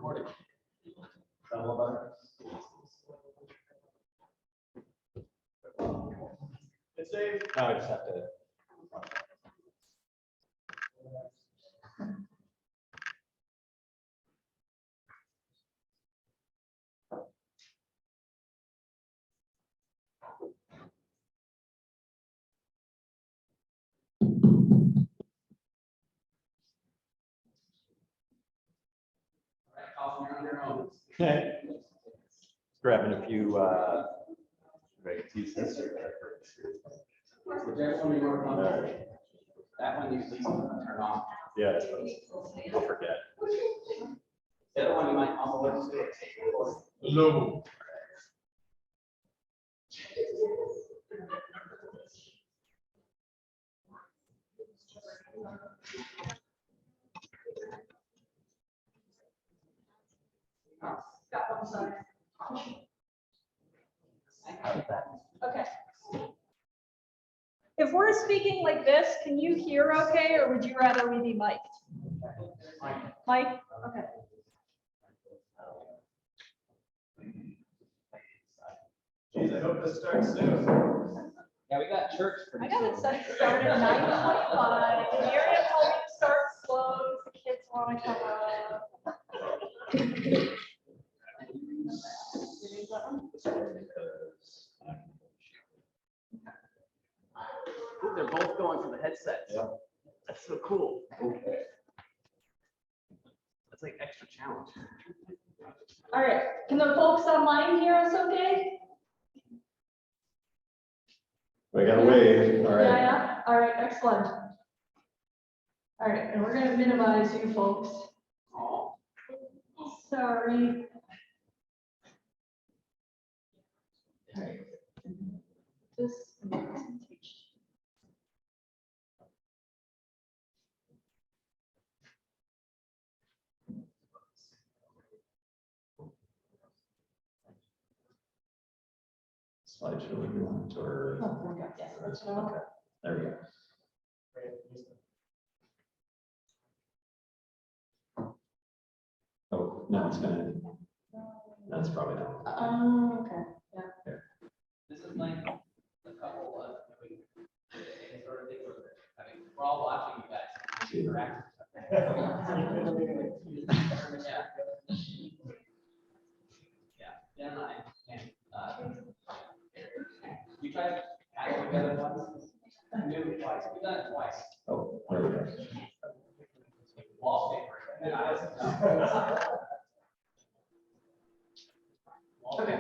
Recording. It's Dave. No, I just have to. Colin, you're on your own. Grabbing a few. Ready to use this? Whichever one you work on. That one you please turn off. Yeah, that's what I'll forget. The other one you might also want to do it. Hello. Got one side. Okay. If we're speaking like this, can you hear okay, or would you rather we be mic'd? Mic? Okay. Geez, I hope this starts soon. Yeah, we got church. I got it set to start at 9:25. Miriam told me to start slow. The kids want to come up. Ooh, they're both going for the headsets. Yeah. That's so cool. Okay. That's like extra challenge. All right. Can the folks online hear us okay? We got a wave. All right. Yeah. All right. Excellent. All right. And we're going to minimize you folks. Oh. Sorry. All right. This presentation. Slideshow if you want, or. Oh, there we go. Yes, that's what I want. Okay, there we go. Oh, no, it's gonna. That's probably not. Okay. Yeah. This is like a couple of, sort of thing where, I mean, we're all watching you guys. Interact. Yeah, Jen and I, and, we tried to add it together once, and do it twice, we've done it twice. Oh, there we go. Wallpaper. And I was, Okay.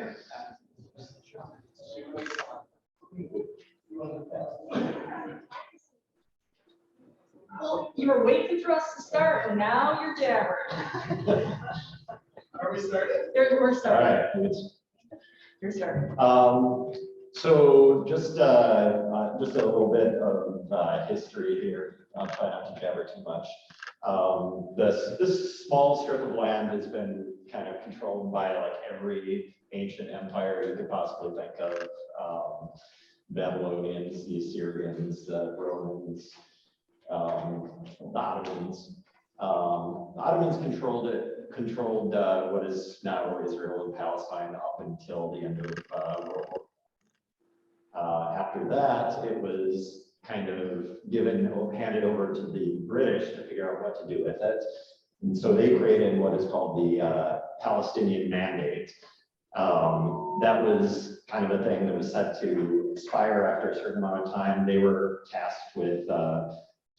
Well, you were waiting for us to start, and now you're jabbering. Are we started? We're All starting. right. You're starting. So just a little bit of history here. I'll try not to jabber too much. This small strip of land has been kind of controlled by like every ancient empire you could possibly think of. Babylonians, the Assyrians, the Romans, the Ottomans. Ottomans controlled what is now Israel and Palestine up until the end of World War. After that, it was kind of handed over to the British to figure out what to do with it. And so they created what is called the Palestinian Mandate. That was kind of a thing that was set to expire after a certain amount of time. They were tasked with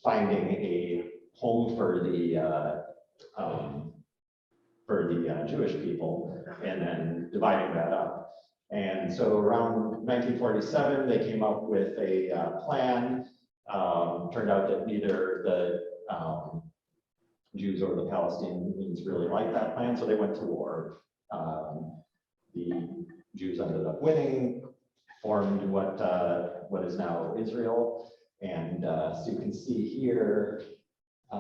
finding a home for the Jewish people and then dividing that up. And so around 1947, they came up with a plan. Turned out that neither the Jews or the Palestinians really liked that plan, so they went to war. The Jews ended up winning, formed what is now Israel. And so you can see here, in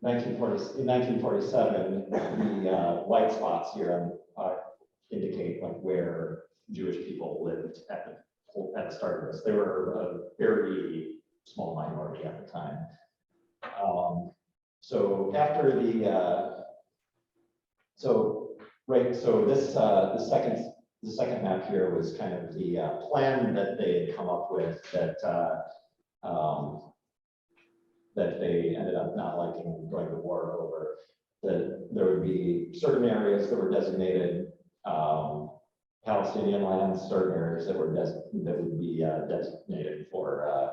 1947, the white spots here indicate like where Jewish people lived at the start of this. They were a very small minority at the time. So after the second map here was kind of the plan that they had come up with that that they ended up not liking and going to war over. That there would be certain areas that were designated Palestinian lands, certain areas that would be designated for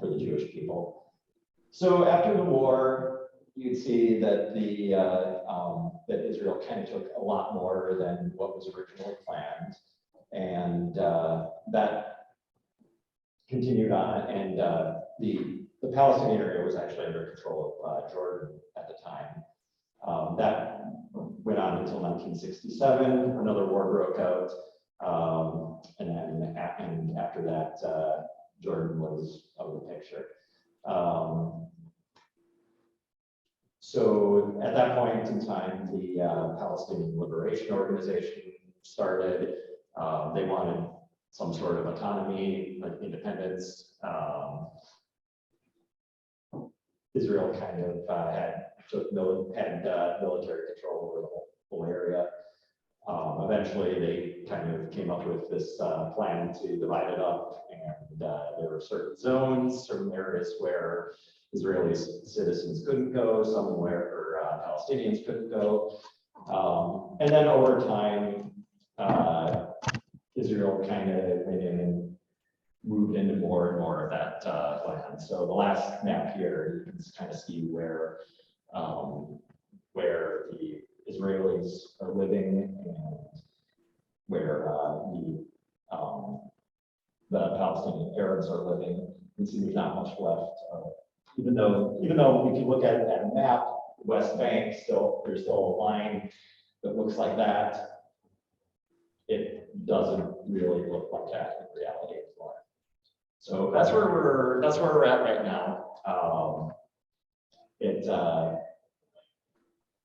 the Jewish people. So after the war, you'd see that that Israel kind of took a lot more than what was originally planned, and that continued on. And the Palestinian area was actually under control of Jordan at the time. That went on until 1967. Another war broke out, and after that, Jordan was out of the picture. So at that point in time, the Palestinian Liberation Organization started. They wanted some sort of autonomy, like independence. Israel kind of had military control over the whole area. Eventually, they kind of came up with this plan to divide it up, and there were certain zones, certain areas where Israeli citizens couldn't go, some where Palestinians couldn't go. And then over time, Israel kind of moved into more and more of that land. So the last map here, you can kind of see where the Israelis are living and where the Palestinian Arabs are living. You can see there's not much left. Even though if you look at a map, the West Bank there's still a line that looks like that. It doesn't really look like that in reality anymore. So that's where we're at right now. It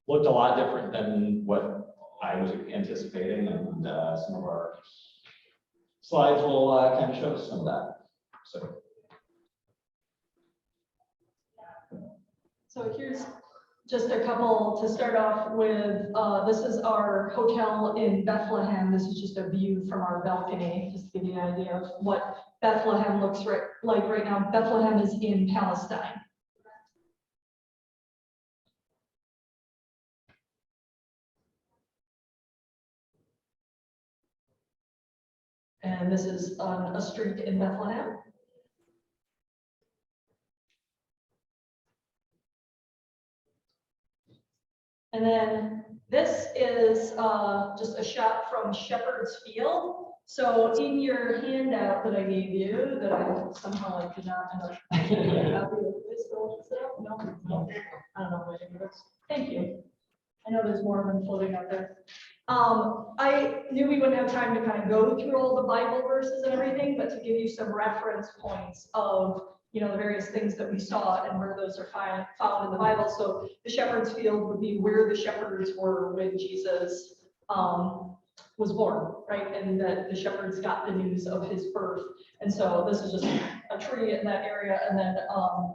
looked a lot different than what I was anticipating, and some of our slides will kind of show some of that. So here's just a couple to start off with. This is our hotel in Bethlehem. This is just a view from our balcony, just to give you an idea of what Bethlehem looks like right now. Bethlehem is in Palestine. And this is on a street in Bethlehem. And then this is just a shot from Shepherd's Field. So in your handout that I gave you, that I somehow could not end up, I can't get a copy of this. No, I don't know what it is. Thank you. I know there's more of them floating out there. I knew we wouldn't have time to kind of go through all the Bible verses and everything, but to give you some reference points of the various things that we saw and where those are found in the Bible. So the shepherd's field would be where the shepherds were when Jesus was born, right? And that the shepherds got the news of his birth. And so this is just a tree in that area. And then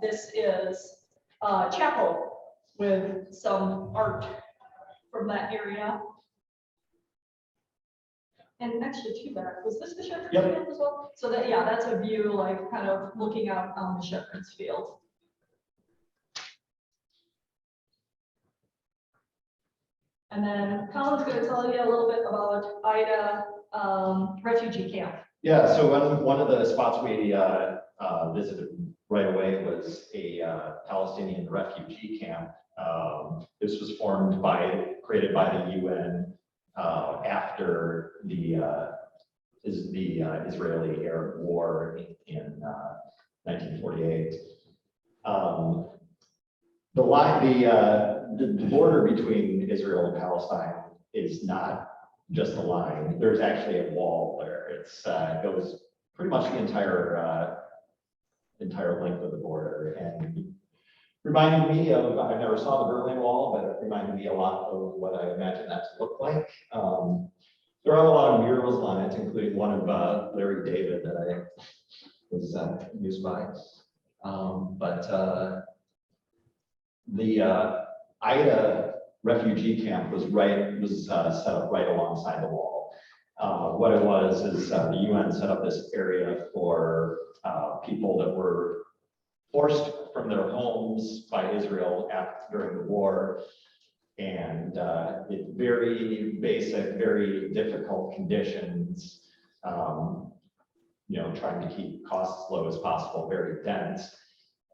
this is a chapel with some art from that area. And actually too bad, was this the shepherd's field as well? So that, yeah, that's a view like kind of looking out on the shepherd's field. And then Colin's going to tell you a little bit about Ida refugee camp. Yeah, so one of the spots we visited right away was a Palestinian refugee camp. This was created by the UN after the Israeli-Arab War in 1948. The border between Israel and Palestine is not just a line. There's actually a wall there. It goes pretty much the entire length of the border, and reminded me of, I never saw the Berlin Wall, but it reminded me a lot of what I imagine that to look like. There are a lot of murals on it, including one of Larry David that I was amused by. The Ida refugee camp was set up right alongside the wall. What it was is the UN set up this area for people that were forced from their homes by Israel during the war. And it's very basic, very difficult conditions, trying to keep costs as low as possible, very dense.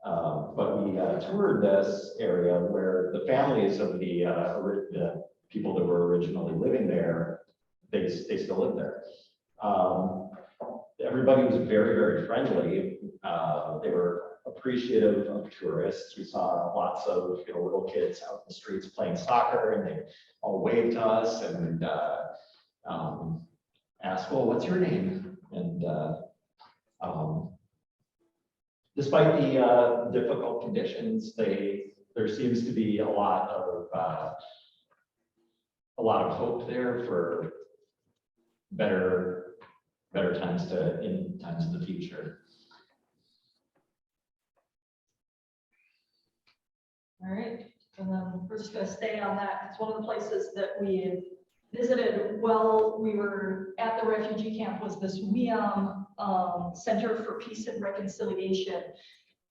But we toured this area where the families of the people that were originally living there, they still live there. Everybody was very, very friendly. They were appreciative of tourists. We saw lots of little kids out in the streets playing soccer, and they all waved to us and asked, "Well, what's your name?" And despite the difficult conditions, there seems to be a lot of hope there for better times in times of the future. All right, and then we're just going to stay on that. It's one of the places that we visited while we were at the refugee camp was this WIAM Center for Peace and Reconciliation.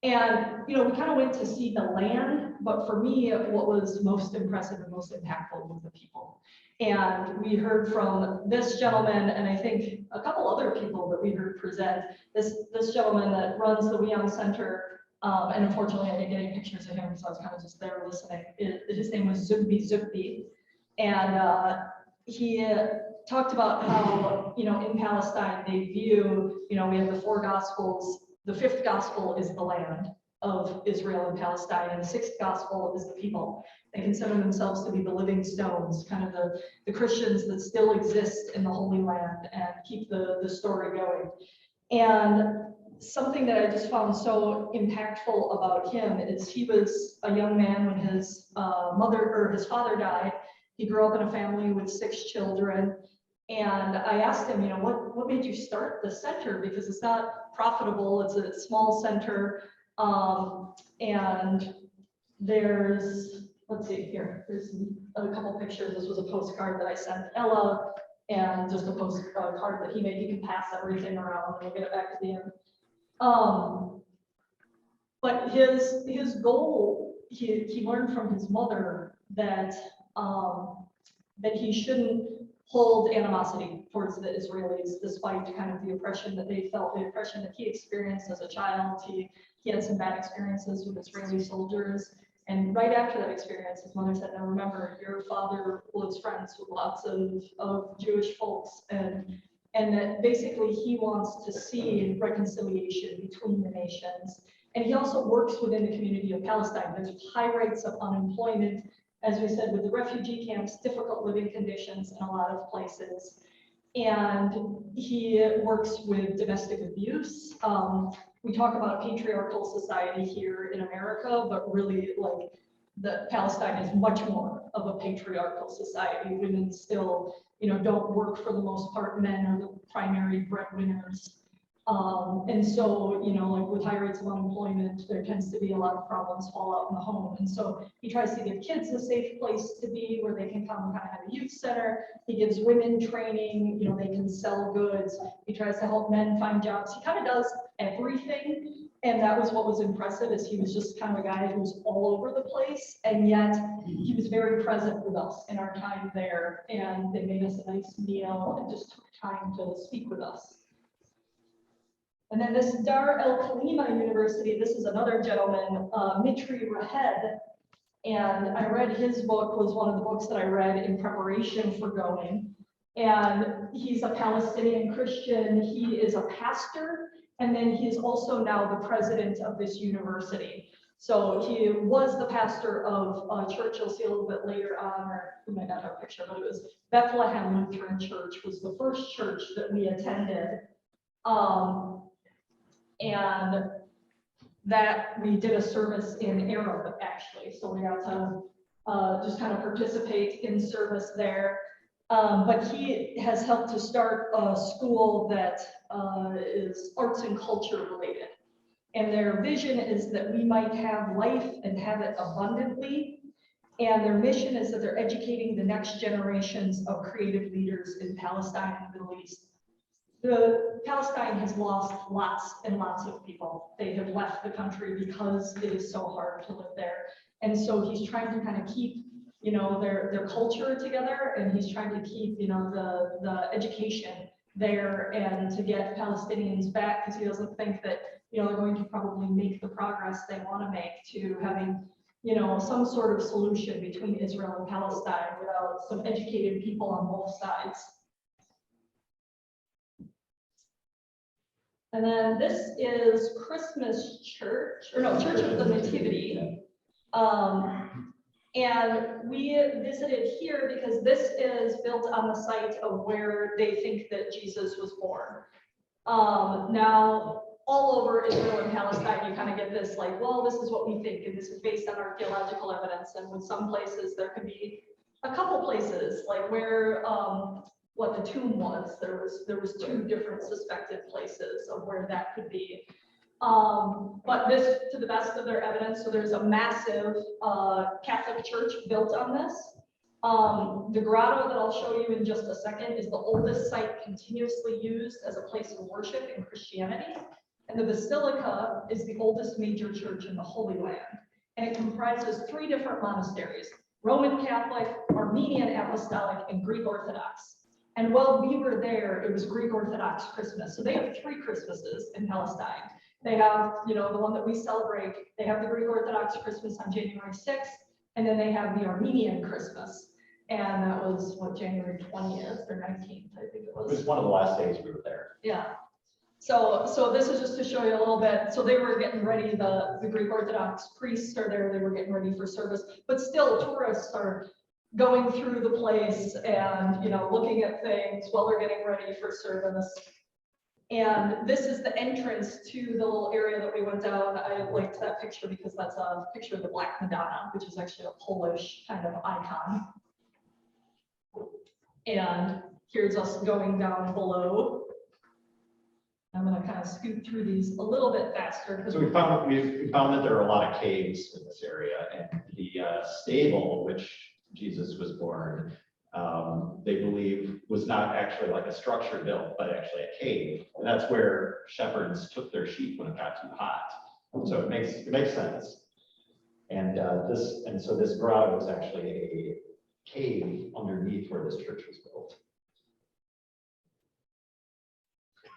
And, we kind of went to see the land, but for me, what was most impressive and most impactful was the people. And we heard from this gentleman, and I think a couple other people that we heard present, this gentleman that runs the WIAM Center. And unfortunately, I didn't get any pictures of him, so I was kind of just there listening. His name was Zugbi. And he talked about how, in Palestine, they view, we have the 4 Gospels. The 5th Gospel is the land of Israel and Palestine, and the 6th Gospel is the people. They consider themselves to be the living stones, kind of the Christians that still exist in the Holy Land and keep the story going. And something that I just found so impactful about him is he was a young man when his father died. He grew up in a family with 6 children. And I asked him, what made you start the center? Because it's not profitable. It's a small center. And let's see here. There's a couple pictures. This was a postcard that I sent Ella, and just a postcard that he made. You can pass everything around and we'll get it back to the end. But his goal, he learned from his mother that he shouldn't hold animosity towards the Israelis, despite kind of the oppression that they felt, the oppression that he experienced as a child. He had some bad experiences with Israeli soldiers. And right after that experience, his mother said, "Now remember, your father was friends with lots of Jewish folks." And that basically he wants to see reconciliation between the nations. And he also works within the community of Palestine. There's high rates of unemployment, as we said, with the refugee camps, difficult living conditions in a lot of places. And he works with domestic abuse. We talk about a patriarchal society here in America, but really Palestine is much more of a patriarchal society. Women still, don't work for the most part. Men are the primary breadwinners. And so, with high rates of unemployment, there tends to be a lot of problems fall out in the home. And so he tries to give kids a safe place to be where they can come and kind of have a youth center. He gives women training, they can sell goods. He tries to help men find jobs. He kind of does everything. And that was what was impressive, is he was just kind of a guy who was all over the place. And yet he was very present with us in our time there. And they made us a nice meal and just took time to speak with us. And then this Dar El Kalima University, this is another gentleman, Mitri Rahed. And I read his book, was one of the books that I read in preparation for going. And he's a Palestinian Christian. He is a pastor. And then he is also now the president of this university. So he was the pastor of a church you'll see a little bit later on, or we might not have a picture, but it was Bethlehem Lutheran Church was the first church that we attended. And that we did a service in Arabic, actually. So we got to just kind of participate in service there. But he has helped to start a school that is arts and culture related. And their vision is that we might have life and have it abundantly. And their mission is that they're educating the next generations of creative leaders in Palestine and the Middle East. Palestine has lost lots and lots of people. They have left the country because it is so hard to live there. And so he's trying to kind of keep, you know, their culture together, and he's trying to keep, you know, the education there and to get Palestinians back, because he doesn't think that, you know, they're going to probably make the progress they want to make to having, you know, some sort of solution between Israel and Palestine without some educated people on both sides. And then this is Christmas Church, or no, Church of the Nativity. And we visited here because this is built on the site of where they think that Jesus was born. Now, all over Israel and Palestine, you kind of get this like, well, this is what we think, and this is based on archaeological evidence. And with some places, there could be a couple places, like where what the tomb was. There was two different suspected places of where that could be. But this, to the best of their evidence, so there's a massive Catholic church built on this. The grotto that I'll show you in just a second is the oldest site continuously used as a place of worship in Christianity. And the basilica is the oldest major church in the Holy Land. And it comprises 3 different monasteries: Roman Catholic, Armenian Apostolic, and Greek Orthodox. And while we were there, it was Greek Orthodox Christmas. So they have 3 Christmases in Palestine. They have, you know, the one that we celebrate. They have the Greek Orthodox Christmas on January 6th, and then they have the Armenian Christmas. And that was, what, January 20th or 19th, I think it was. It was one of the last days we were there. Yeah. So this is just to show you a little bit. So they were getting ready, the Greek Orthodox priests are there, they were getting ready for service, but still tourists are going through the place and, you know, looking at things while they're getting ready for service. And this is the entrance to the little area that we went down. I liked that picture because that's a picture of the Black Madonna, which is actually a Polish kind of icon. And here's us going down below. I'm going to kind of scoot through these a little bit faster. So we found that there are a lot of caves in this area, and the stable which Jesus was born, they believe was not actually like a structure built, but actually a cave. And that's where shepherds took their sheep when it got too hot. So it makes sense. And so this grotto is actually a cave underneath where this church was built.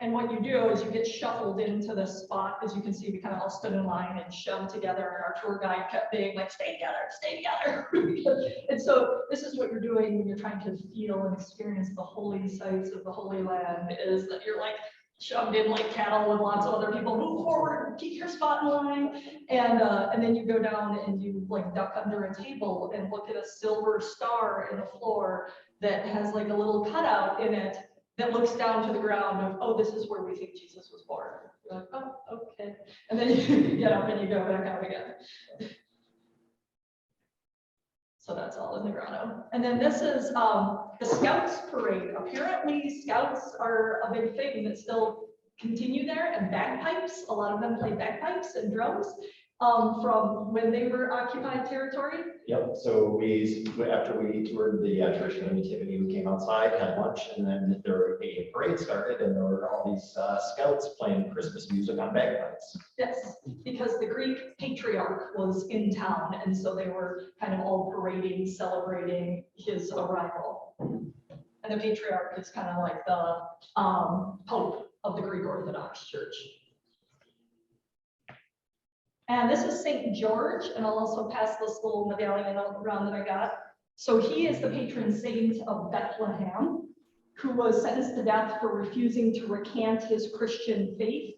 And what you do is you get shuffled into this spot. As you can see, we kind of all stood in line and shoved together, and our tour guide kept being like, stay together. And so this is what you're doing when you're trying to feel and experience the holy sites of the Holy Land, is that you're like shoved in like cattle with lots of other people. Move forward, keep your spot in line. And then you go down and you like duck under a table and look at a silver star in the floor that has like a little cutout in it that looks down to the ground of, oh, this is where we think Jesus was born. You're like, oh, okay. And then you get up and you go back out again. So that's all in the grotto. And then this is the Scouts parade. Apparently Scouts are a big thing that still continue there, and bagpipes. A lot of them play bagpipes and drums from when they were occupied territory. Yep. So after we toured the Church of the Nativity, we came outside, had lunch, and then a parade started, and there were all these scouts playing Christmas music on bagpipes. Yes, because the Greek patriarch was in town, and so they were kind of all parading, celebrating his arrival. And the patriarch is kind of like the Pope of the Greek Orthodox Church. And this is St. George, and I'll also pass this little medallion around that I got. So he is the patron saint of Bethlehem, who was sentenced to death for refusing to recant his Christian faith.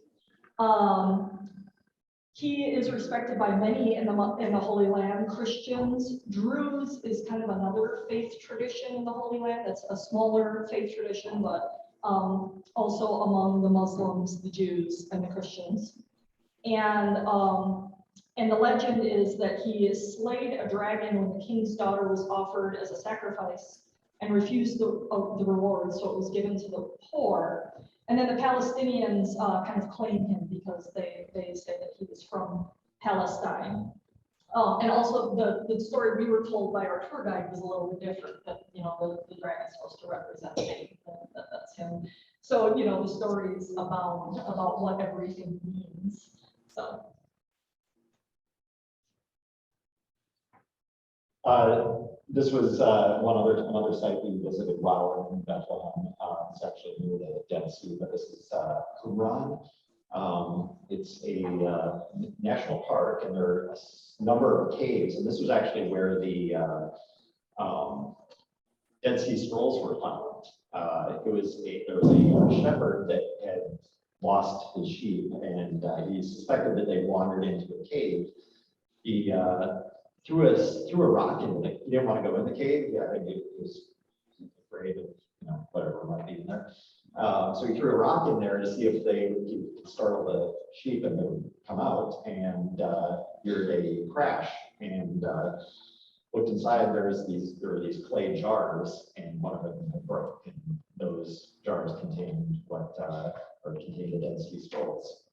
He is respected by many in the Holy Land. Christians, Druze is kind of another faith tradition in the Holy Land. That's a smaller faith tradition, but also among the Muslims, the Jews, and the Christians. And the legend is that he slayed a dragon when the king's daughter was offered as a sacrifice and refused the reward, so it was given to the poor. And then the Palestinians kind of claim him because they say that he was from Palestine. And also the story we were told by our tour guide was a little bit different, that, you know, the dragon is supposed to represent Satan, that's him. So, you know, the stories abound about what everything means, so. This was another site we visited while in Bethlehem. It's actually near the Dead Sea, but this is Qumran. It's a national park, and there are a number of caves, and this was actually where the Dead Sea Scrolls were found. There was a shepherd that had lost his sheep, and he suspected that they wandered into a cave. He threw a rock into it. He didn't want to go in the cave. Yeah, I think he was afraid of, you know, whatever might be in there. So he threw a rock in there to see if he could startle the sheep and they would come out, and heard a crash, and looked inside. There were these clay jars, and one of them had broke, and those jars contained contained the Dead Sea Scrolls.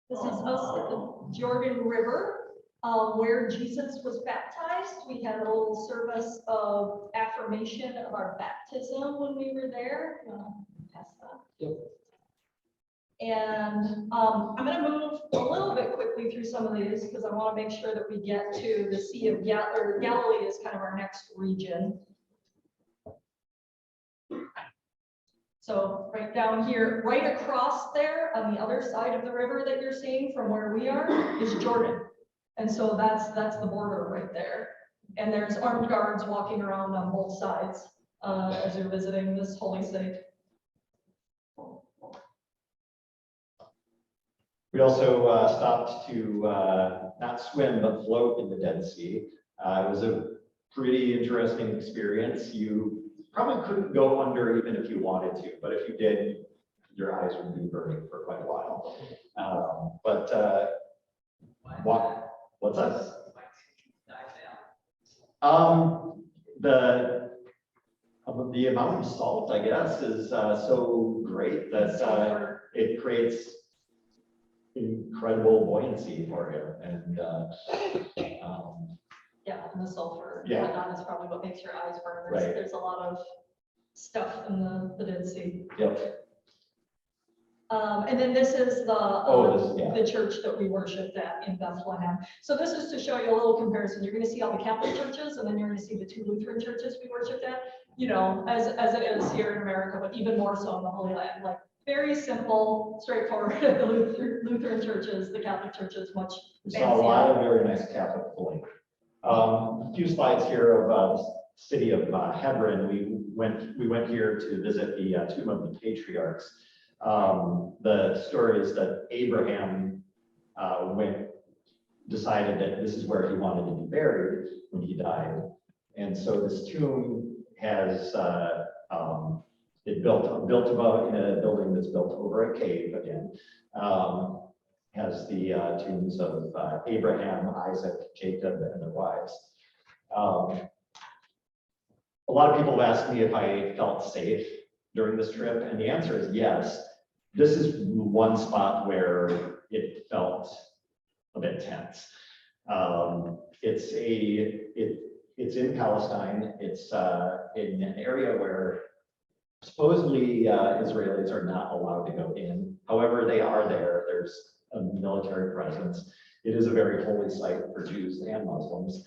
This is us at the Jordan River, where Jesus was baptized. We had a little service of affirmation of our baptism when we were there. You wanna pass that? Yep. And I'm going to move a little bit quickly through some of these because I want to make sure that we get to the Sea of Galilee is kind of our next region. So right down here, right across there on the other side of the river that you're seeing from where we are is Jordan. And so that's the border right there. And there's armed guards walking around on both sides as you're visiting this holy site. We also stopped to not swim, but float in the Dead Sea. It was a pretty interesting experience. You probably couldn't go under even if you wanted to, but if you did, your eyes would be burning for quite a while. What's that? The amount of salt, I guess, is so great that it creates incredible buoyancy for you, and yeah, and the sulfur, yeah, that is probably what makes your eyes burn. Right. There's a lot of stuff in the Dead Sea. Yep. And then this is yeah. the church that we worshiped at in Bethlehem. So this is to show you a little comparison. You're going to see all the Catholic churches, and then you're going to see the 2 Lutheran churches we worshiped at, you know, as it is here in America, but even more so in the Holy Land. Like, very simple, straightforward. The Lutheran churches, the Catholic churches, much We saw a lot of very nice Catholic bling. A few slides here of the city of Hebron. We went here to visit the tomb of the patriarchs. The story is that Abraham decided that this is where he wanted to be buried when he died, and so this tomb has built above in a building that's built over a cave again. Has the tombs of Abraham, Isaac, Jacob, and their wives. A lot of people have asked me if I felt safe during this trip, and the answer is yes. This is one spot where it felt a bit tense. It's in Palestine. It's in an area where supposedly Israelis are not allowed to go in. However, they are there. There's a military presence. It is a very holy site for Jews and Muslims.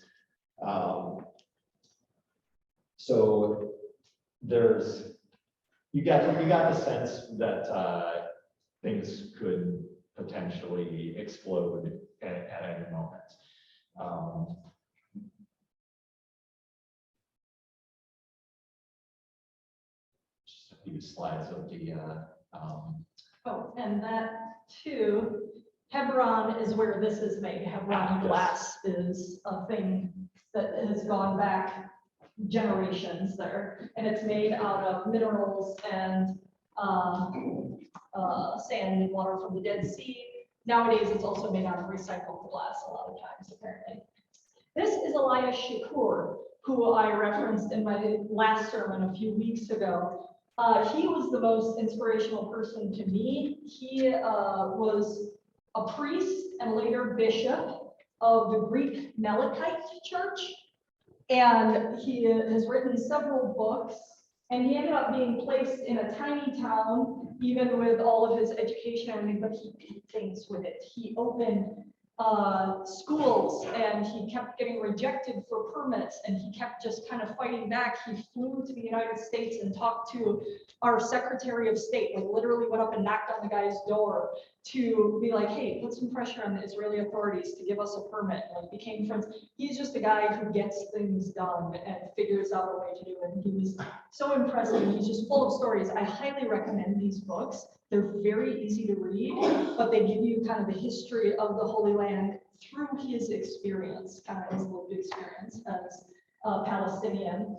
So you got the sense that things could potentially explode at any moment. Just a few slides of the Oh, and that too, Hebron is where this is made. Hebron glass is a thing that has gone back generations there, and it's made out of minerals and sand and water from the Dead Sea. Nowadays, it's also made out of recycled glass a lot of times, apparently. This is Elias Shakur, who I referenced in my last sermon a few weeks ago. He was the most inspirational person to me. He was a priest and later bishop of the Greek Melkite Church. And he has written several books, and he ended up being placed in a tiny town, even with all of his education and everything, but he did things with it. He opened schools, and he kept getting rejected for permits, and he kept just kind of fighting back. He flew to the United States and talked to our Secretary of State, like literally went up and knocked on the guy's door to be like, hey, put some pressure on the Israeli authorities to give us a permit, like became friends. He's just a guy who gets things done and figures out a way to do it. And he was so impressive. He's just full of stories. I highly recommend these books. They're very easy to read, but they give you kind of the history of the Holy Land through his experience, kind of his lived experience as a Palestinian.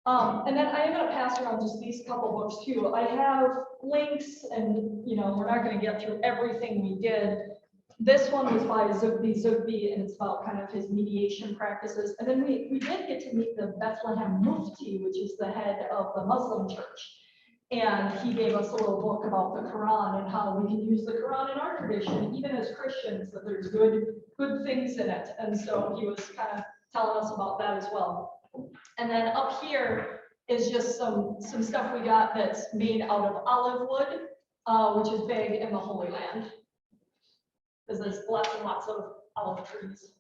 And then I am going to pass around just these couple books too. I have links, and we're not going to get through everything we did. This one was by Zugbi, and it's about kind of his mediation practices. And then we did get to meet the Bethlehem Mufti, which is the head of the Muslim church. And he gave us a little book about the Quran and how we can use the Quran in our tradition, even as Christians, that there's good things in it. And so he was kind of telling us about that as well. And then up here is just some stuff we got that's made out of olive wood, which is big in the Holy Land, because there's lots and lots of olive trees.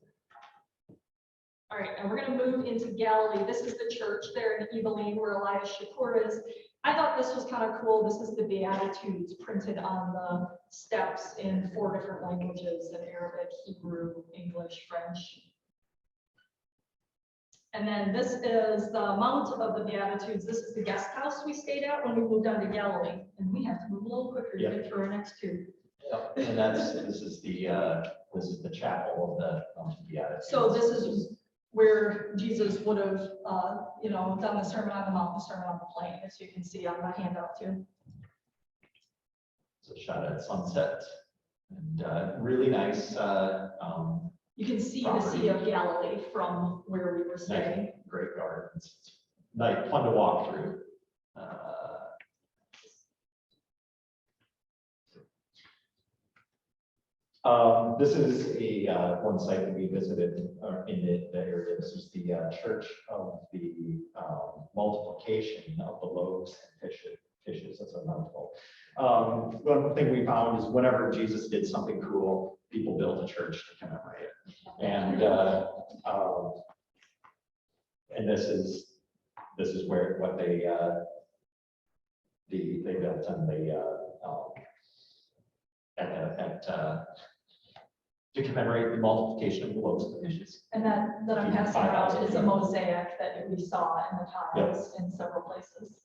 All right, and we're going to move into Galilee. This is the church there in Eveline where Elias Shakur is. I thought this was kind of cool. This is the Beatitudes printed on the steps in 4 different languages: in Arabic, Hebrew, English, French. And then this is the Mount of the Beatitudes. This is the guest house we stayed at when we moved on to Galilee. And we have to move a little quicker to get through our next two. Yep. And this is the chapel of the Mount of Beatitudes. So this is where Jesus would have, done the Sermon on the Mount, the Sermon on the Plain, as you can see on my handout too. It's a shot at sunset, and really nice. You can see the Sea of Galilee from where we were staying. Great gardens. Nice, fun to walk through. This is one site that we visited in the area. This is the Church of the Multiplication of the Loaves and Fishes. That's a mouthful. One thing we found is whenever Jesus did something cool, people built a church to commemorate it. And this is where what they built on to commemorate the multiplication of the loaves and fishes. And that I'm passing around is a mosaic that we saw in the tiles in several places.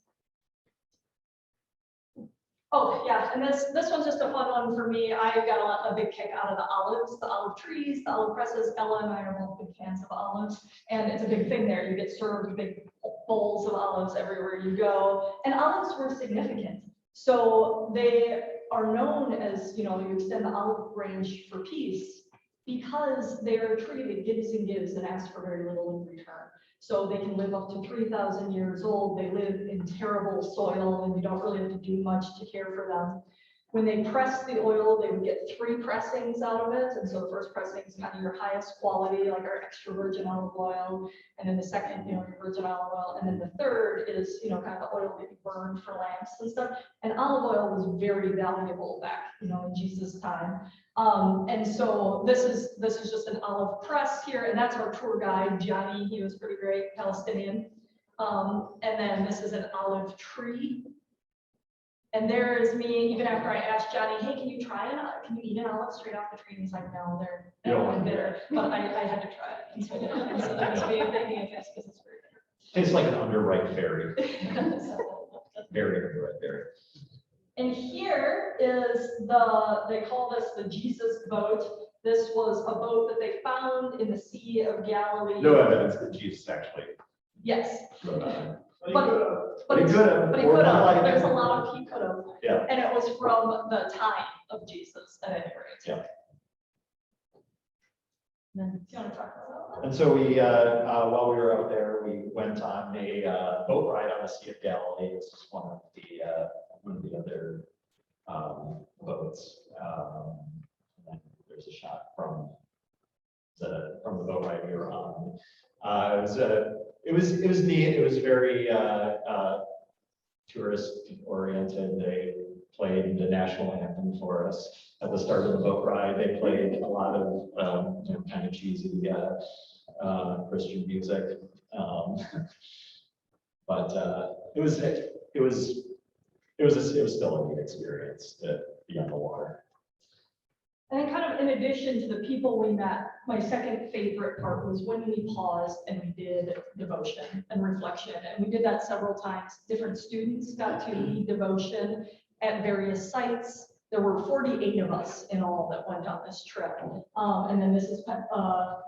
Oh yeah, and this one's just a fun one for me. I got a big kick out of the olives, the olive trees, the olive presses. Ella and I are both big fans of olives, and it's a big thing there. You get served big bowls of olives everywhere you go, and olives were significant. So they are known as, you extend the olive branch for peace, because they are a tree that gives and gives and asks for very little in return. So they can live up to 3,000 years old. They live in terrible soil, and you don't really have to do much to care for them. When they press the oil, they would get 3 pressings out of it. And so the first pressing is kind of your highest quality, like our extra virgin olive oil. And then the second, your virgin olive oil. And then the third is, kind of the oil that you burn for lamps and stuff. And olive oil was very valuable back, in Jesus' time. And so this is just an olive press here. And that's our tour guide, Johnny. He was pretty great, Palestinian. And then this is an olive tree. And there is me, even after I asked Johnny, hey, can you eat an olive straight off the tree? And he's like, no, they're bitter. But I had to try it. And so I did. And so that was being because it's very bitter. Tastes like an underripe berry. Very underripe berry. And here is they call this the Jesus boat. This was a boat that they found in the Sea of Galilee. No evidence that Jesus actually. Yes. But he could have. There's a lot of he could have. Yeah. And it was from the time of Jesus at any rate. Yeah. Then, do you want to talk about that? And so we, while we were out there, we went on a boat ride on the Sea of Galilee. This is one of the other boats. And then there's a shot from the boat ride we were on. It was neat. It was very tourist oriented. They played the national anthem for us at the start of the boat ride. They played a lot of kind of cheesy Christian music, but it was still a neat experience to be on the water. And then kind of in addition to the people we met, my second favorite part was when we paused and we did devotion and reflection. And we did that several times. Different students got to lead devotion at various sites. There were 48 of us in all that went on this trip. And then this is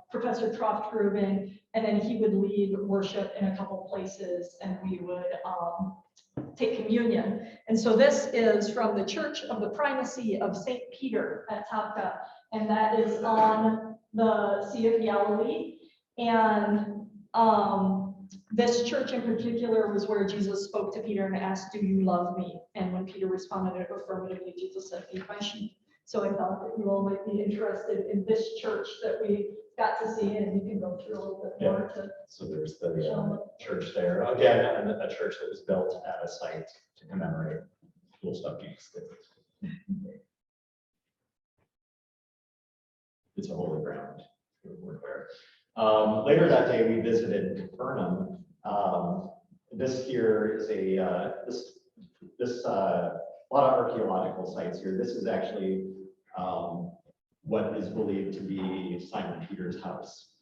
Professor Troft-Rubin, and then he would lead worship in a couple places, and we would take communion. And so this is from the Church of the Primacy of St. Peter at Tapka, and that is on the Sea of Galilee. And this church in particular was where Jesus spoke to Peter and asked, "Do you love me?" And when Peter responded affirmatively, Jesus said, "Feed my sheep." So I thought that you all might be interested in this church that we got to see, and you can go through a little bit more to. So there's the church there. Again, a church that was built at a site to commemorate cool stuff Jesus did. It's a holy ground. We're there. Later that day, we visited Capernaum. This here is a lot of archaeological sites here. This is actually what is believed to be Simon Peter's house,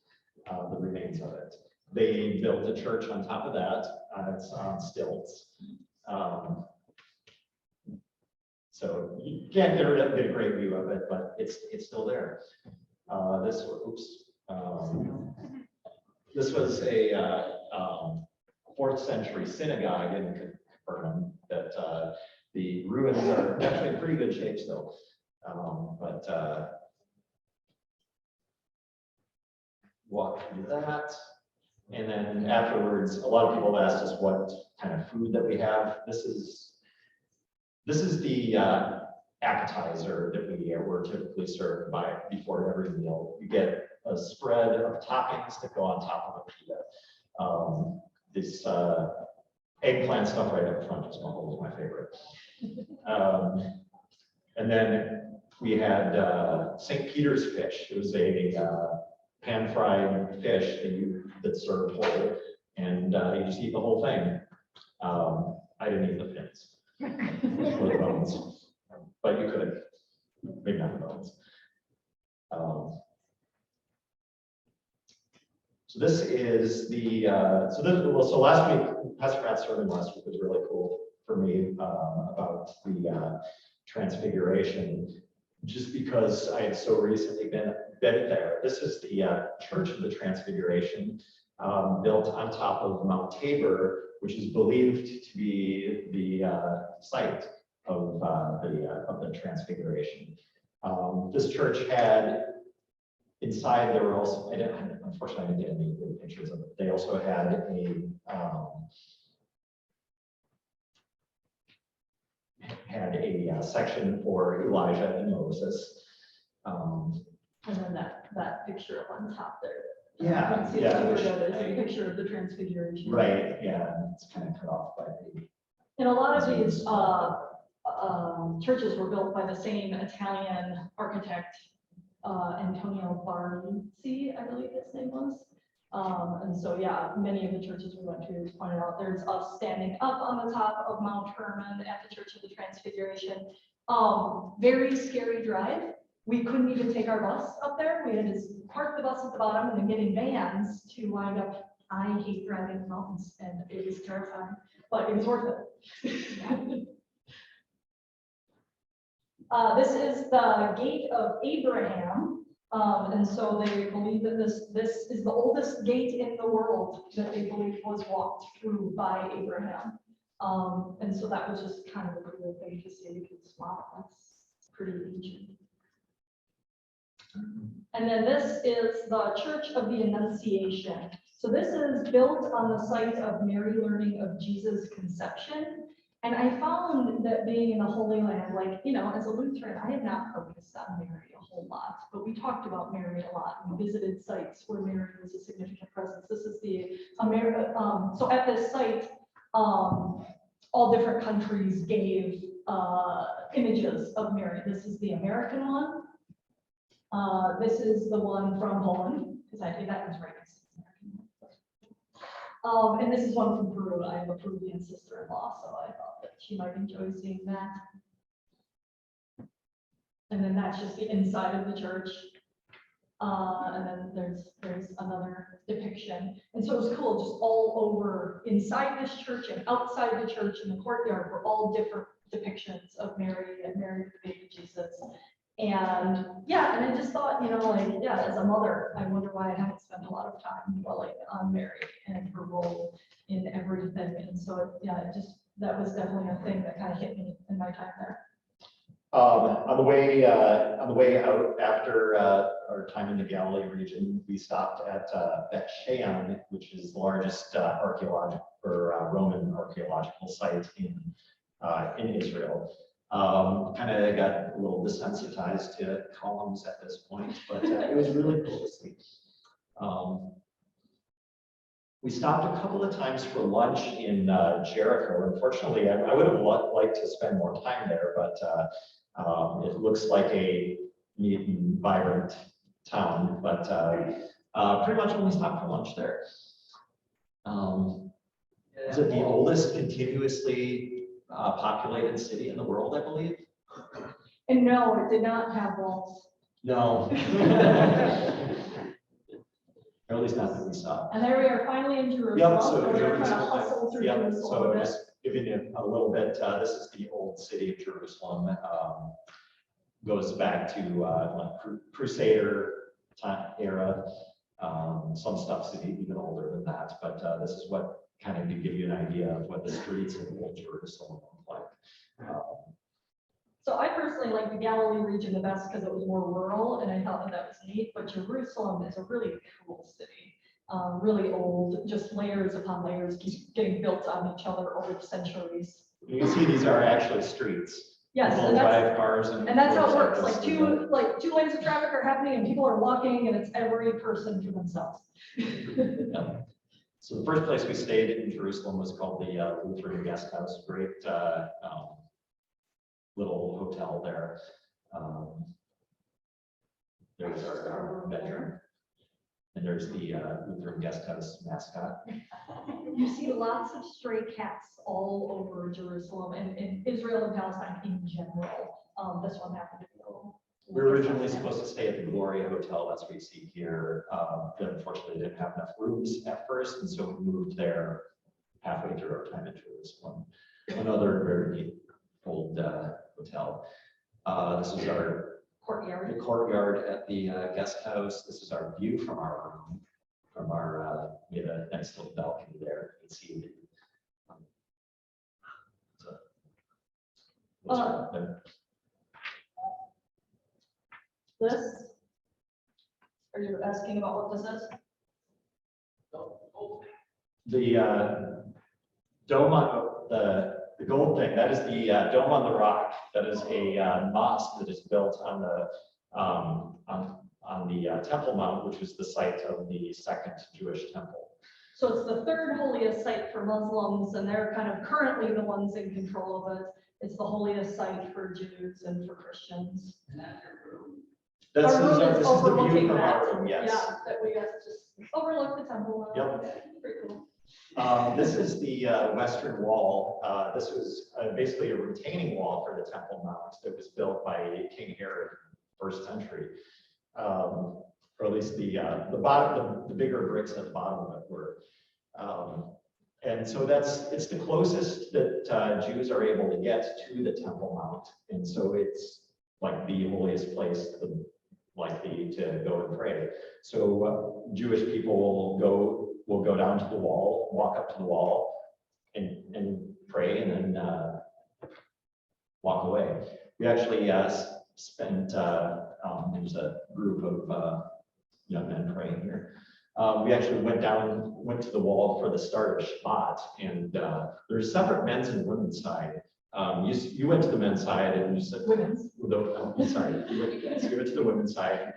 the remains of it. They built a church on top of that. It's on stilts. So you can't get a great view of it, but it's still there. This was a 4th century synagogue in Capernaum that the ruins are actually in pretty good shape still. But walk through that. And then afterwards, a lot of people have asked us what kind of food that we have. This is the appetizer that we're typically served before every meal. You get a spread of toppings that go on top of a pita. This eggplant stuff right up front is always my favorite. And then we had St. Peter's fish. It was a pan-fried fish that's served whole, and you just eat the whole thing. I didn't eat the fins or the bones, but you could, maybe not the bones. So this is the so last week, Pastor Matt's sermon last week was really cool for me about the Transfiguration, just because I had so recently been there. This is the Church of the Transfiguration, built on top of Mount Tabor, which is believed to be the site of the Transfiguration. This church had inside, there were also, unfortunately, I didn't get any pictures of it. They also had a section for Elijah and Moses. And then that picture up on top there. Yeah, Let's see yeah, if which you were a picture of the Transfiguration. right, yeah, it's kind of cut off by the. And a lot of these churches were built by the same Italian architect, Antonio Barnisi, I believe his name was. And so, yeah, many of the churches we went to, as pointed out, there's us standing up on the top of Mount Hermon at the Church of the Transfiguration. Very scary drive. We couldn't even take our bus up there. We had to park the bus at the bottom and then get in vans to wind up. I hate driving in the mountains, and it was terrifying, but it was worth it. This is the Gate of Abraham. And so they believe that this is the oldest gate in the world that they believe was walked through by Abraham. And so that was just kind of a cool thing to see, because wow, that's pretty ancient. And then this is the Church of the Annunciation. So this is built on the site of Mary learning of Jesus' conception. And I found that being in the Holy Land, like, you know, as a Lutheran, I had not focused on Mary a whole lot, but we talked about Mary a lot. We visited sites where Mary was a significant presence. This is the America. So at this site, all different countries gave images of Mary. This is the American one. This is the one from Poland, because I think that was right next to the American one. And this is one from Peru. I have a Peruvian sister-in-law, so I thought that she might enjoy seeing that. And then that's just the inside of the church. And then there's another depiction. And so it was cool, just all over inside this church and outside the church in the courtyard were all different depictions of Mary and Mary with the baby Jesus. And yeah, and I just thought, you know, like, yeah, as a mother, I wonder why I haven't spent a lot of time dwelling on Mary and her role in everything. And so, yeah, that was definitely a thing that kind of hit me in my time there. On the way out after our time in the Galilee region, we stopped at Beth Shean, which is the largest archaeological or Roman archaeological site in Israel. Kind of got a little desensitized to columns at this point, but it was really cool to see. We stopped a couple of times for lunch in Jericho. Unfortunately, I would have liked to spend more time there, but it looks like a neat and vibrant town, but pretty much only stopped for lunch there. Is it the oldest continuously populated city in the world, I believe? And no, it did not have walls. No. Or at least not that we saw. And there we are finally in Jerusalem. Yep, so we're trying to Jerusalem, hustle through yep, Jerusalem so a bit. just giving you a little bit, this is the old city of Jerusalem. Goes back to like Crusader time era. Some stuff's even older than that, but this is what kind of to give you an idea of what the streets of old Jerusalem look like. So I personally like the Galilee region the best because it was more rural and I thought that was neat, but Jerusalem is a really cool city. Really old, just layers upon layers keep getting built on each other over the centuries. You can see these are actually streets. Yes, People and drive cars and that's how it works. motorcycles. Like two lanes of traffic are happening and people are walking and it's every person for themselves. Yeah. So the first place we stayed in Jerusalem was called the Lutheran Guest House. Great little hotel there. There's our bedroom. And there's the Lutheran Guest House mascot. You see lots of stray cats all over Jerusalem and in Israel and Palestine in general. This one happened to be a little. We were originally supposed to stay at the Gloria Hotel, that's what you see here. But unfortunately, didn't have enough rooms at first, and so we moved there halfway through our time in Jerusalem. Another very neat old hotel. This is our courtyard at the guest house. This is our view from our room. We had a nice little balcony there. You can see. This? Are you asking about what this is? The dome on the gold thing, that is the dome on the rock. That is a mosque that is built on the Temple Mount, which is the site of the second Jewish temple. So it's the third holiest site for Muslims, and they're kind of currently the ones in control of it. It's the holiest site for Jews and for Christians. And that's your room. This is Our room is the view overlooking from that. our room, yes. Yeah, that we got to just overlook the temple. Yep. Pretty cool. This is the western wall. This was basically a retaining wall for the Temple Mount that was built by King Herod, first century. Or at least the bottom, the bigger bricks at the bottom of it were. And so it's the closest that Jews are able to get to the Temple Mount, and so it's like the holiest place likely to go and pray. So Jewish people will go down to the wall, walk up to the wall, and pray, and then walk away. We actually spent, there's a group of young men praying here. We actually went to the wall for the start of Shabbat, and there's separate men's and women's side. You went to the men's side and you said, Women's. sorry, you went to the women's side,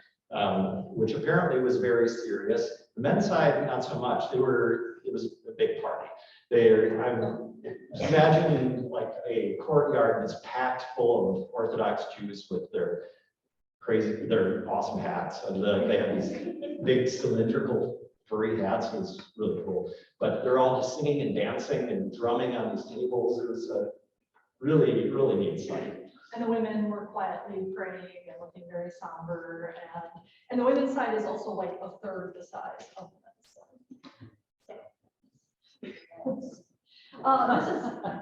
which apparently was very serious. The men's side, not so much. It was a big party. I'm imagining like a courtyard that's packed full of Orthodox Jews with their awesome hats. And they have these big cylindrical furry hats. It was really cool. But they're all just singing and dancing and drumming on these tables. It was a really, really neat sight. And the women were quietly praying and looking very somber. And the women's side is also like a third the size of the men's side. This is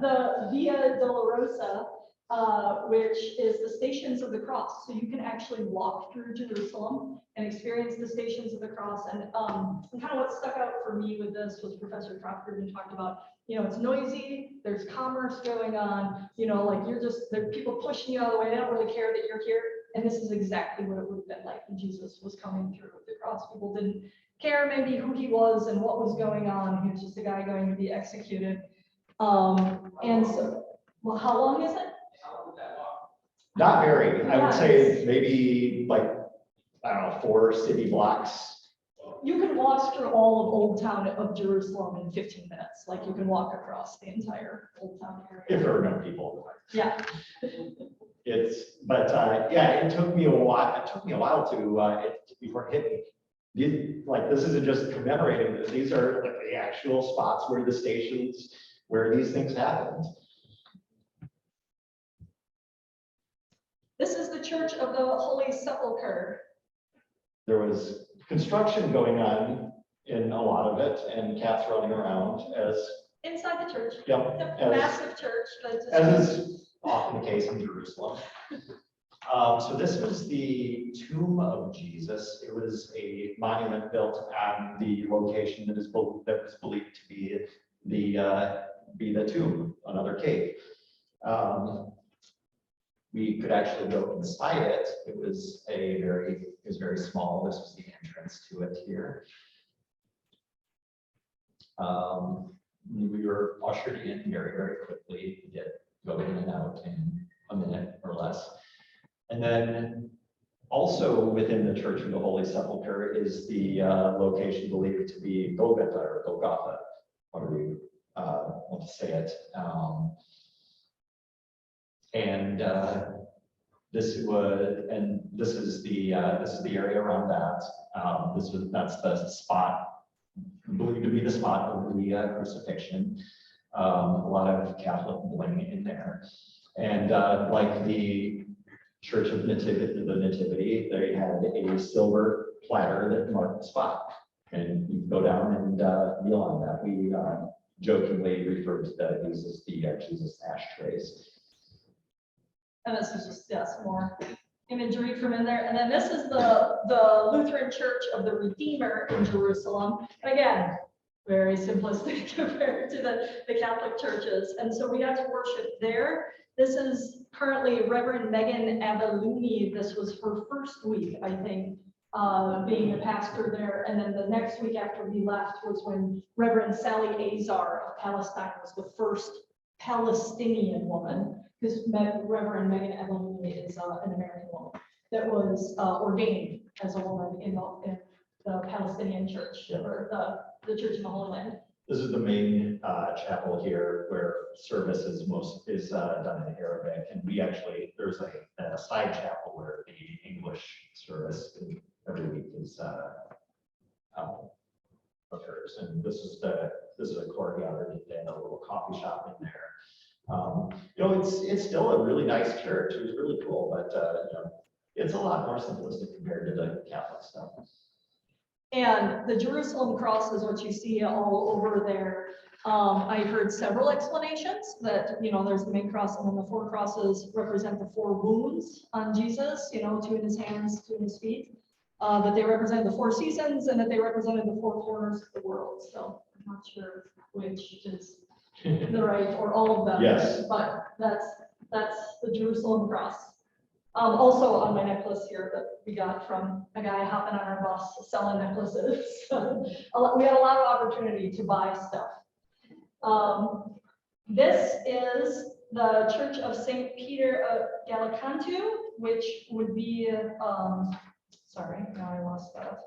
the Via Dolorosa, which is the Stations of the Cross. So you can actually walk through Jerusalem and experience the Stations of the Cross. And kind of what stuck out for me with this was Professor Crawford talked about, it's noisy, there's commerce going on, like there are people pushing you out of the way, they don't really care that you're here. And this is exactly what it would have been like when Jesus was coming through the cross. People didn't care maybe who he was and what was going on. He was just a guy going to be executed. And so, well, how long is it? Not very. I would say maybe like, I don't know, 4 city blocks. You can walk through all of Old Town of Jerusalem in 15 minutes. Like you can walk across the entire Old Town area. If there were no people. Yeah. It took me a while to before it hit me. This isn't just commemorating. These are like the actual spots where the stations, where these things happened. This is the Church of the Holy Sepulchre. There was construction going on in a lot of it, and cats running around as Inside the church. Yep, The massive church. as is often the case in Jerusalem. So this was the tomb of Jesus. It was a monument built on the location that was believed to be the tomb, another cave. We could actually go inside it. It was very small. This was the entrance to it here. We were ushered in very, very quickly. We did go in and out in a minute or less. And then also within the Church of the Holy Sepulchre is the location believed to be Golgotha or Golgotha, however you want to say it. This is the area around that. That's the spot believed to be the spot of the crucifixion. A lot of Catholic bling in there, and like the Church of the Nativity, they had a silver platter that marked the spot, and you go down and kneel on that. We jokingly referred to that as the Jesus ashtrays. And this is just, some more imagery from in there. And then this is the Lutheran Church of the Redeemer in Jerusalem. And again, very simplistic compared to the Catholic churches. And so we got to worship there. This is currently Reverend Megan Avaluni. This was her first week, I think, being the pastor there. And then the next week after we left was when Reverend Sally Azar of Palestine was the first Palestinian woman, because Reverend Megan Avaluni is an American woman that was ordained as a woman in the Palestinian church, or the Church in the Holy Land. This is the main chapel here where service is done in Arabic, and there's a side chapel where the English service every week is occurs. And this is a courtyard and a little coffee shop in there. It's still a really nice church. It was really cool, but it's a lot more simplistic compared to the Catholic stuff. And the Jerusalem cross is what you see all over there. I heard several explanations that, there's the main cross, and then the 4 crosses represent the 4 wounds on Jesus, 2 in his hands, 2 in his feet, that they represent the 4 seasons, and that they represented the 4 corners of the world. So I'm not sure which is the right, or all of them. Yes. But that's the Jerusalem cross. Also on my necklace here that we got from a guy hopping on our bus selling necklaces. We had a lot of opportunity to buy stuff. This is the Church of St. Peter of Gallicantu, which would be, sorry, now I lost that.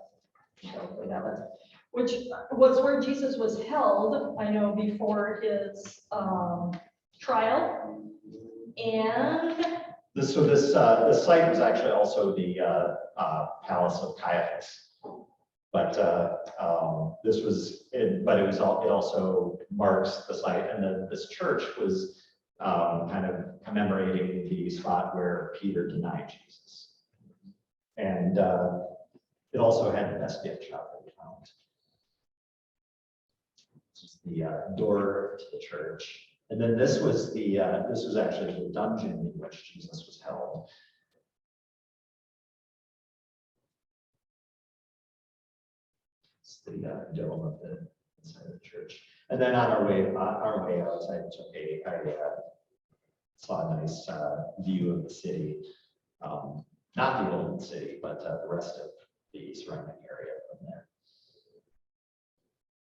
Hopefully that was, which was where Jesus was held, I know, before his trial. And this site was actually also the Palace of Caiaphas. But this was, it also marks the site, and then this church was kind of commemorating the spot where Peter denied Jesus. And it also had the best gift shop that we found. This is the door to the church. And then this was actually the dungeon in which Jesus was held. It's the dome of the inside of the church. And then on our way outside, I saw a nice view of the city. Not the old city, but the rest of the surrounding area from there.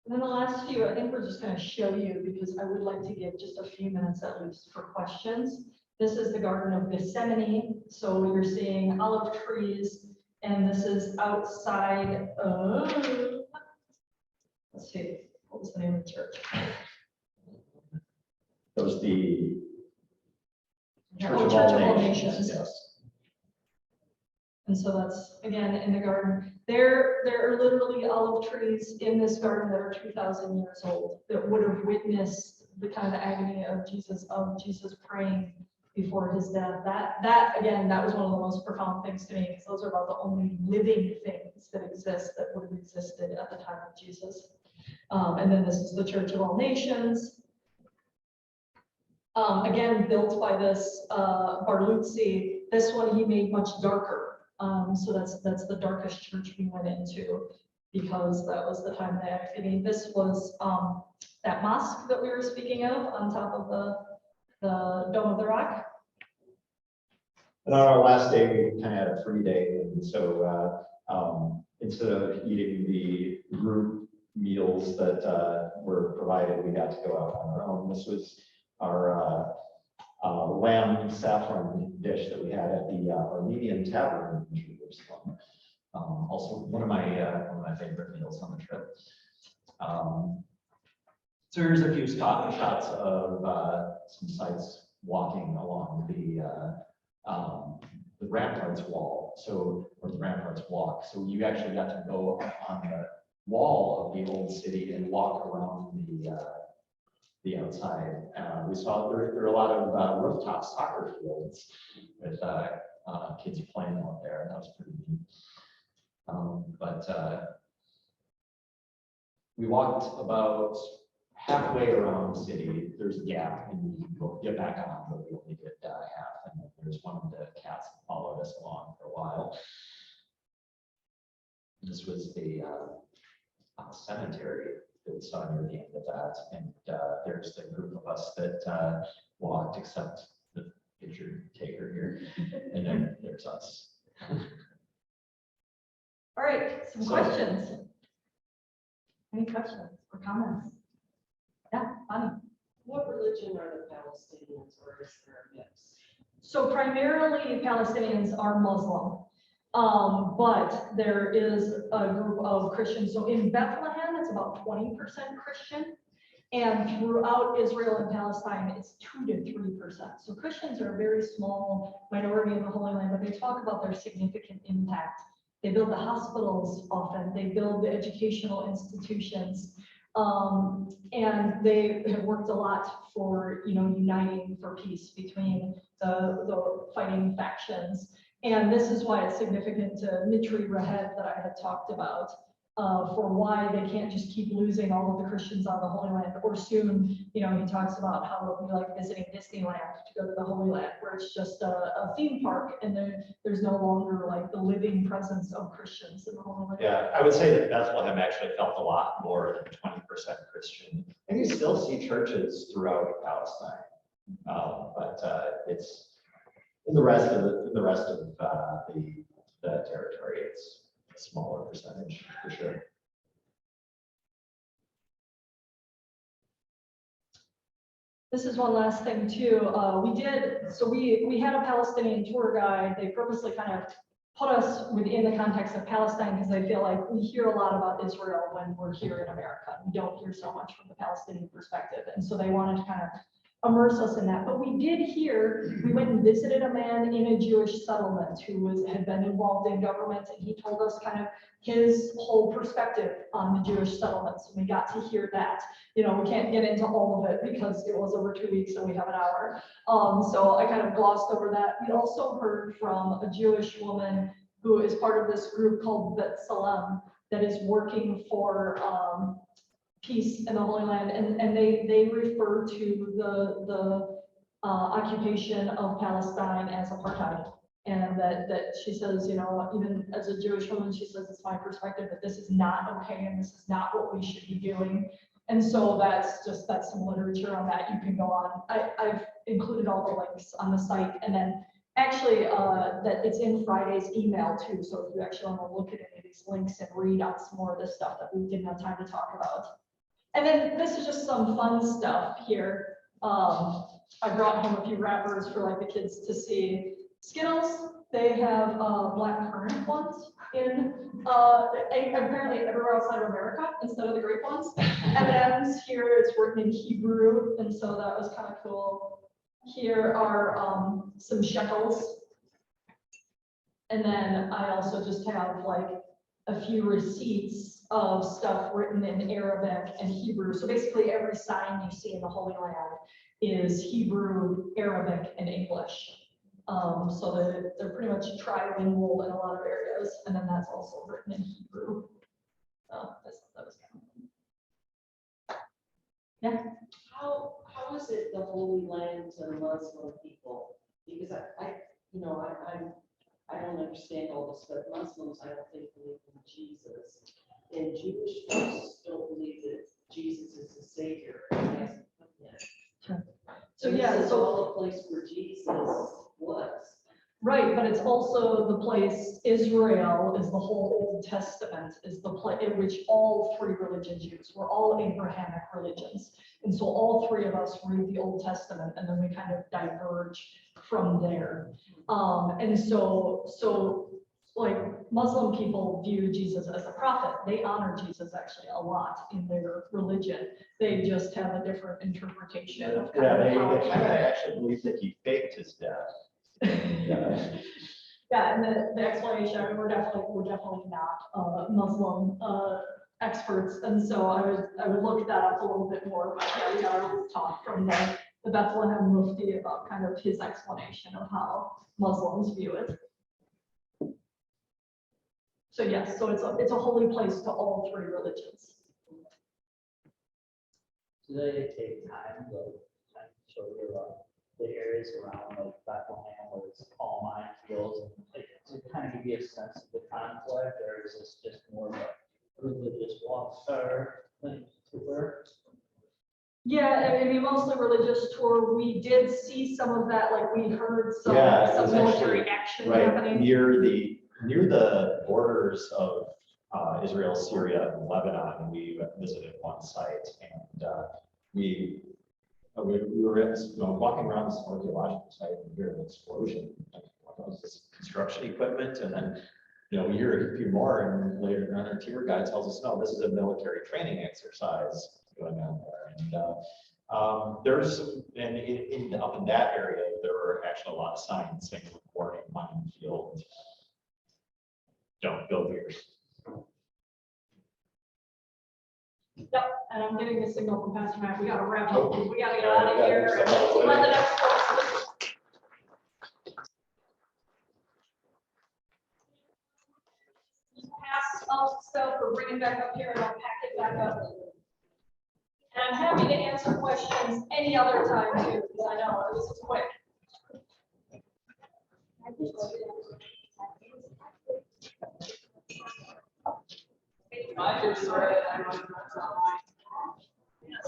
then the last few, I think we're just going to show you because I would like to give just a few minutes at least for questions. This is the Garden of Gethsemane. So you're seeing olive trees, and this is outside of, let's see, what was the name of the church? That was the Church of All Nations. Yes. And so that's, again, in the garden. There are literally olive trees in this garden that are 2,000 years old that would have witnessed the kind of agony of Jesus praying before his death. That again, that was one of the most profound things to me, because those are about the only living things that exist that would have existed at the time of Jesus. And then this is the Church of All Nations. Again, built by this Barluzzi. This one he made much darker. So that's the darkest church we went into, because that was the time they activated. This was that mosque that we were speaking of on top of the Dome of the Rock. And on our last day, we kind of had a free day, and so instead of eating the group meals that were provided, we got to go out on our own. This was our lamb saffron dish that we had at the Armenian Tavern in Jerusalem. Also, one of my favorite meals on the trip. So here's a few shots of some sites walking along the ramparts wall. Or the ramparts walk. So you actually got to go on the wall of the old city and walk around the outside. We saw there were a lot of rooftop soccer fields with kids playing out there, and that was pretty neat. But we walked about halfway around the city. There's a gap, and you can get back on, but we only did half. And then there's one of the cats that followed us along for a while. This was the cemetery that we saw near the end of that, and there's the group of us that walked, except the picture taker here, and then there's us. All right, some questions. Any questions or comments? Yeah, Bonnie. What religion are the Palestinians, or is there a mix? So primarily Palestinians are Muslim, but there is a group of Christians. So in Bethlehem, it's about 20% Christian, and throughout Israel and Palestine, it's 2 to 3%. So Christians are a very small minority in the Holy Land, but they talk about their significant impact. They build the hospitals often, they build the educational institutions, and they have worked a lot for, uniting for peace between the fighting factions. And this is why it's significant to Mitri Rahed that I had talked about, for why they can't just keep losing all of the Christians on the Holy Land. Or soon, he talks about how it would be like visiting Disneyland to go to the Holy Land, where it's just a theme park, and there's no longer like the living presence of Christians in the Holy Land. Yeah, I would say that Bethlehem actually felt a lot more than 20% Christian. And you still see churches throughout Palestine, but it's And the rest of the territory, it's a smaller percentage for sure. This is one last thing too. We had a Palestinian tour guide. They purposely kind of put us within the context of Palestine because they feel like we hear a lot about Israel when we're here in America. We don't hear so much from the Palestinian perspective. And so they wanted to kind of immerse us in that. But we did hear, we went and visited a man in a Jewish settlement who had been involved in government, and he told us kind of his whole perspective on the Jewish settlements. And we got to hear that. You know, we can't get into all of it because it was over 2 weeks and we have an hour. So I kind of glossed over that. We also heard from a Jewish woman who is part of this group called B'Tselem that is working for peace in the Holy Land, and they refer to the occupation of Palestine as apartheid. And that she says, you know, even as a Jewish woman, she says, it's my perspective that this is not okay and this is not what we should be doing. And so that's some literature on that. You can go on. I've included all the links on the site, and then actually that it's in Friday's email too. So if you actually want to look at any of these links and read on some more of this stuff that we didn't have time to talk about. And then this is just some fun stuff here. I brought home a few wrappers for like the kids to see. Skittles, they have black currant ones in apparently everywhere outside of America instead of the grape ones. M&M's here, it's written in Hebrew, and so that was kind of cool. Here are some shekels. And then I also just have like a few receipts of stuff written in Arabic and Hebrew. So basically every sign you see in the Holy Land is Hebrew, Arabic, and English. So they're pretty much trilingual in a lot of areas, and then that's also written in Hebrew. So that was kind of fun. Yeah. How is it the Holy Land to Muslim people? Because I don't understand all this, but Muslims, I don't think believe in Jesus, and Jewish folks don't believe that Jesus is the Savior. He hasn't come yet. Sure. So yeah, this is so all a place where Jesus was. right, but it's also the place. Israel is the whole Old Testament, is the place in which all three religions use. We're all Abrahamic religions, and so all three of us read the Old Testament, and then we kind of diverge from there. And so like Muslim people view Jesus as a prophet. They honor Jesus actually a lot in their religion. They just have a different interpretation of Yeah, they kind of actually believe that he faked his death. Yeah, and the explanation, I mean, we're definitely not Muslim experts, and so I would look that up a little bit more, but yeah, we got a talk from the Bethlehem Mufti about kind of his explanation of how Muslims view it. So yes, so it's a holy place to all three religions. Do they take time to kind of show you the areas around like Bethlehem where it's all mine fields, and like, to kind of give you a sense of the conflict, or is this just more of a religious walk star thing tour? Yeah, I mean, mostly religious tour. We did see some of that, like we heard some it's military actually action right happening. near the borders of Israel, Syria, and Lebanon. We visited one site, and we were walking around this archaeological site, and we hear an explosion. This construction equipment, and then we hear a few more, and later on our tour guide tells us, no, this is a military training exercise going on there. And there's some, and up in that area, there were actually a lot of signs saying warning, minefield, don't build yours. Yep, and I'm getting a signal from Pastor Matt. We gotta wrap up. We gotta get Yeah, out of yeah, here and so- let the next folks. Pass up stuff or bring it back up here and I'll pack it back up. And I'm happy to answer questions any other time too, because I know this is quick. I just read, I don't know, it's online. Yes.